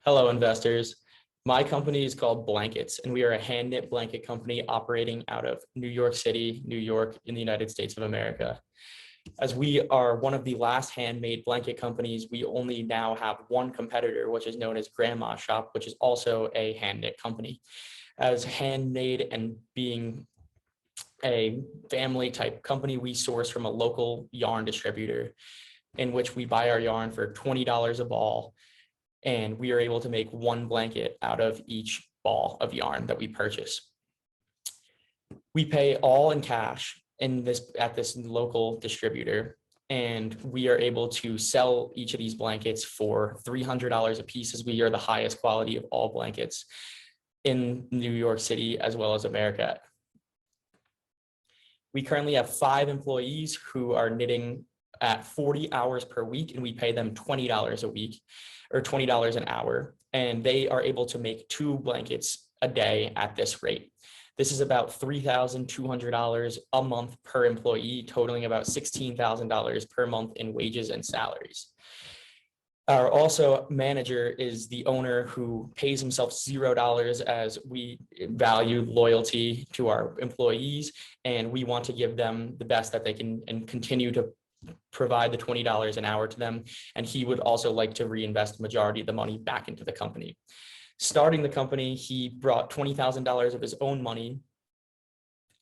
Hello, investors. My company is called Blankets, and we are a hand knit blanket company operating out of New York City, New York, in the United States of America. As we are one of the last handmade blanket companies, we only now have one competitor, which is known as Grandma Shop, which is also a hand knit company. As handmade and being a family type company, we source from a local yarn distributor in which we buy our yarn for $20 a ball. And we are able to make one blanket out of each ball of yarn that we purchase. We pay all in cash at this local distributor, and we are able to sell each of these blankets for $300 a piece, as we are the highest quality of all blankets in New York City as well as America. We currently have 5 employees who are knitting at 40 hours per week, and we pay them $20 a week or $20 an hour, and they are able to make 2 blankets a day at this rate. This is about $3,200 a month per employee, totaling about $16,000 per month in wages and salaries. Our also manager is the owner, who pays himself $0, as we value loyalty to our employees, and we want to give them the best that they can and continue to provide the $20 an hour to them. And he would also like to reinvest the majority of the money back into the company. Starting the company, he brought $20,000 of his own money,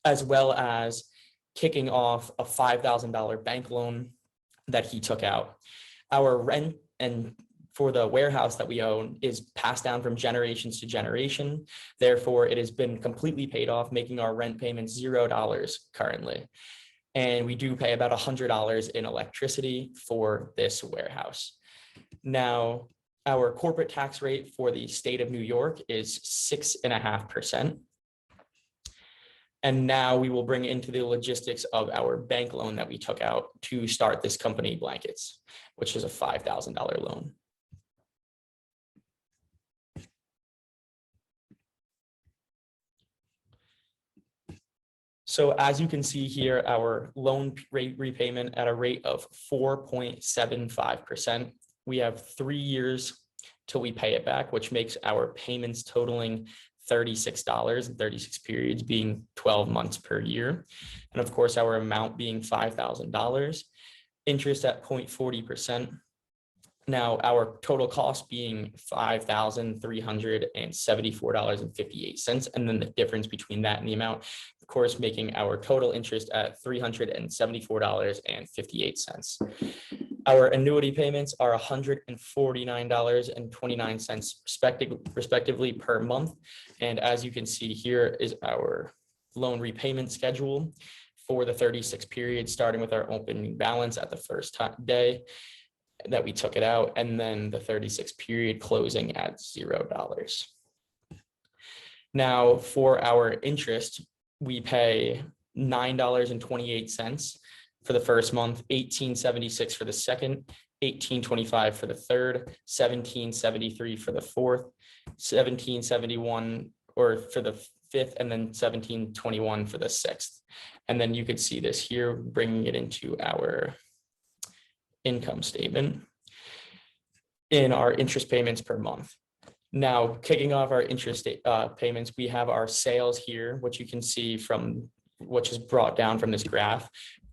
as well as kicking off a $5,000 bank loan that he took out. Our rent and for the warehouse that we own is passed down from generations to generation. Therefore, it has been completely paid off, making our rent payments $0 currently. And we do pay about $100 in electricity for this warehouse. Now, our corporate tax rate for the state of New York is 6.5%. And now we will bring into the logistics of our bank loan that we took out to start this company, Blankets, which is a $5,000 loan. So as you can see here, our loan rate repayment at a rate of 4.75%. We have 3 years till we pay it back, which makes our payments totaling $36 and 36 periods, being 12 months per year. And of course, our amount being $5,000, interest at 0.40%. Now, our total cost being $5,374.58, and then the difference between that and the amount, of course, making our total interest at $374.58. Our annuity payments are $149.29 respectively per month. And as you can see here is our loan repayment schedule for the 36 periods, starting with our opening balance at the first day that we took it out, and then the 36 period closing at $0. Now, for our interest, we pay $9.28 for the first month, $18.76 for the second, $18.25 for the third, $17.73 for the fourth, $17.71 or for the fifth, and then $17.21 for the sixth. And then you could see this here, bringing it into our income statement in our interest payments per month. Now, kicking off our interest payments, we have our sales here, which you can see from which is brought down from this graph.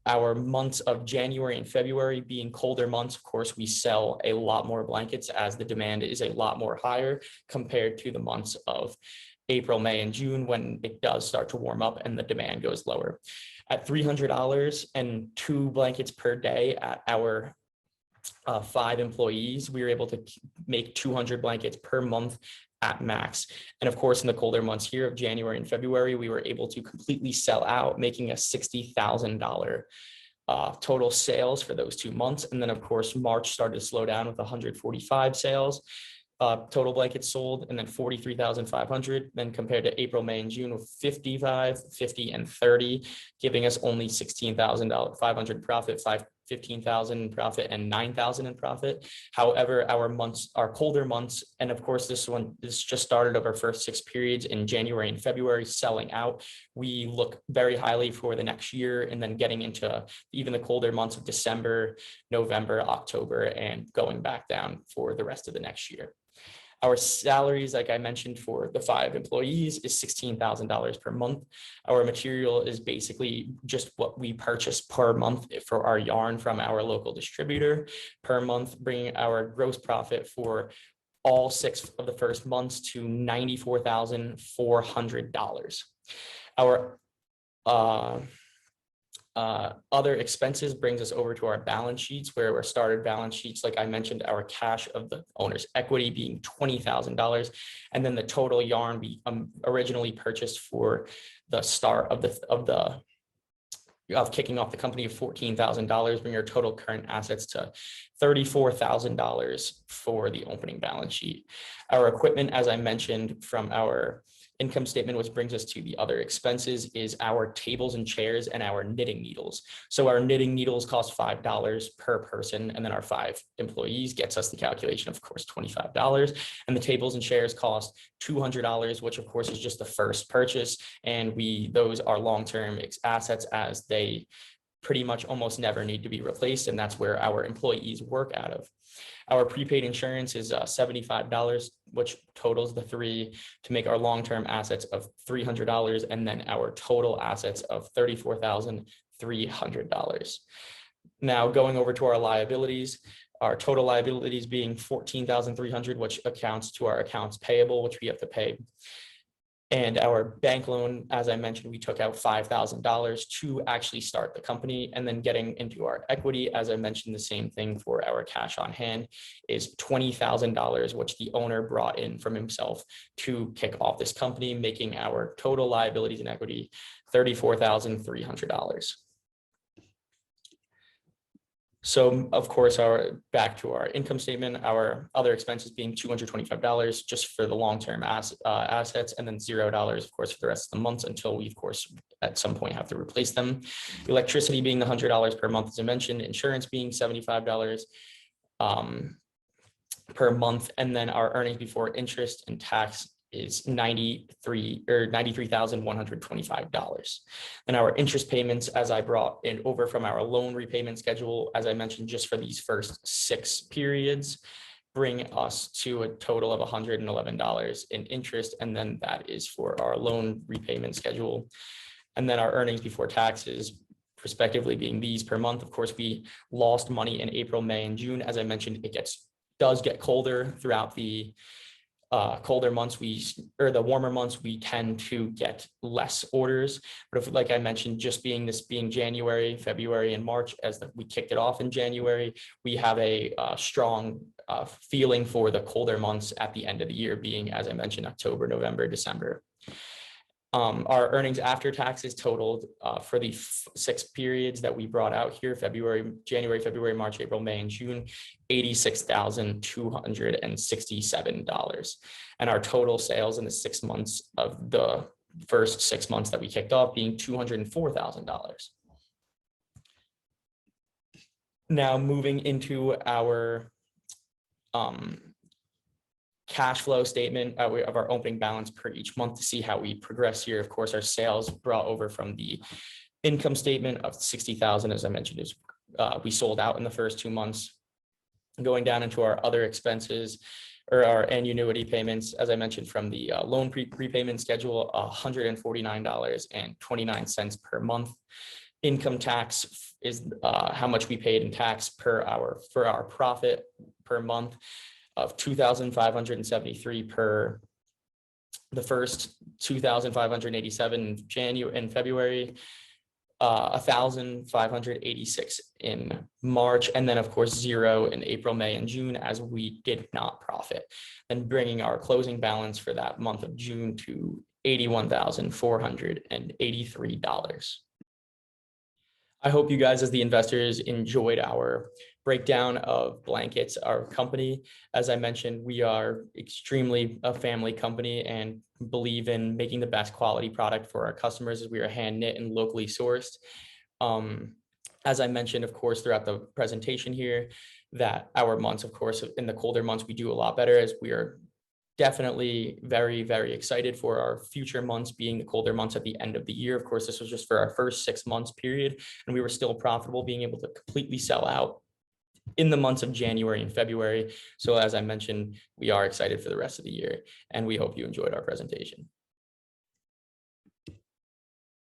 Our months of January and February being colder months, of course, we sell a lot more blankets as the demand is a lot more higher compared to the months of April, May, and June, when it does start to warm up and the demand goes lower. At $300 and 2 blankets per day at our 5 employees, we were able to make 200 blankets per month at max. And of course, in the colder months here of January and February, we were able to completely sell out, making a $60,000 total sales for those 2 months. And then of course, March started to slow down with 145 sales, total blankets sold, and then 43,500. Then compared to April, May, and June with 55, 50, and 30, giving us only $16,500 profit, 15,000 in profit and 9,000 in profit. However, our colder months, and of course this just started of our first 6 periods in January and February selling out. We look very highly for the next year, and then getting into even the colder months of December, November, October, and going back down for the rest of the next year. Our salaries, like I mentioned, for the 5 employees is $16,000 per month. Our material is basically just what we purchase per month for our yarn from our local distributor per month, bringing our gross profit for all 6 of the first months to $94,400. Our other expenses brings us over to our balance sheets, where our started balance sheets, like I mentioned, our cash of the owner's equity being $20,000, and then the total yarn we originally purchased for the start of kicking off the company of $14,000, bring our total current assets to $34,000 for the opening balance sheet. Our equipment, as I mentioned, from our income statement, which brings us to the other expenses, is our tables and chairs and our knitting needles. So our knitting needles cost $5 per person, and then our 5 employees gets us the calculation, of course, $25. And the tables and chairs cost $200, which of course is just the first purchase. And those are long-term assets, as they pretty much almost never need to be replaced. And that's where our employees work out of. Our prepaid insurance is $75, which totals the 3 to make our long-term assets of $300, and then our total assets of $34,300. Now going over to our liabilities, our total liabilities being $14,300, which accounts to our accounts payable, which we have to pay. And our bank loan, as I mentioned, we took out $5,000 to actually start the company. And then getting into our equity, as I mentioned, the same thing for our cash on hand is $20,000, which the owner brought in from himself to kick off this company, making our total liabilities and equity $34,300. So of course, back to our income statement, our other expenses being $225 just for the long-term assets, and then $0, of course, for the rest of the months until we, of course, at some point have to replace them. Electricity being the $100 per month, as I mentioned, insurance being $75 per month, and then our earnings before interest and tax is $93,125. And our interest payments, as I brought in over from our loan repayment schedule, as I mentioned, just for these first 6 periods, bring us to a total of $111 in interest. And then that is for our loan repayment schedule. And then our earnings before taxes, respectively, being these per month. Of course, we lost money in April, May, and June. As I mentioned, does get colder throughout the colder months, the warmer months, we tend to get less orders. But if, like I mentioned, just being January, February, and March, we kicked it off in January, we have a strong feeling for the colder months at the end of the year, being, as I mentioned, October, November, December. Our earnings after taxes totaled for the 6 periods that we brought out here, January, February, March, April, May, and June, $86,267. And our total sales in the 6 months of the first 6 months that we kicked off being $204,000. Now moving into our cash flow statement of our opening balance per each month to see how we progress here. Of course, our sales brought over from the income statement of $60,000, as I mentioned, is we sold out in the first 2 months. Going down into our other expenses, or our annuity payments, as I mentioned, from the loan prepayment schedule, $149.29 per month. Income tax is how much we paid in tax for our profit per month, of $2,573 per the first, $2,587 in February, $1,586 in March, and then of course $0 in April, May, and June, as we did not profit, and bringing our closing balance for that month of June to $81,483. I hope you guys, as the investors, enjoyed our breakdown of Blankets, our company. As I mentioned, we are extremely a family company and believe in making the best quality product for our customers, as we are hand knit and locally sourced. As I mentioned, of course, throughout the presentation here, that our months, of course, in the colder months, we do a lot better, as we are definitely very, very excited for our future months being the colder months at the end of the year. Of course, this was just for our first 6 months period, and we were still profitable, being able to completely sell out in the months of January and February. So as I mentioned, we are excited for the rest of the year, and we hope you enjoyed our presentation.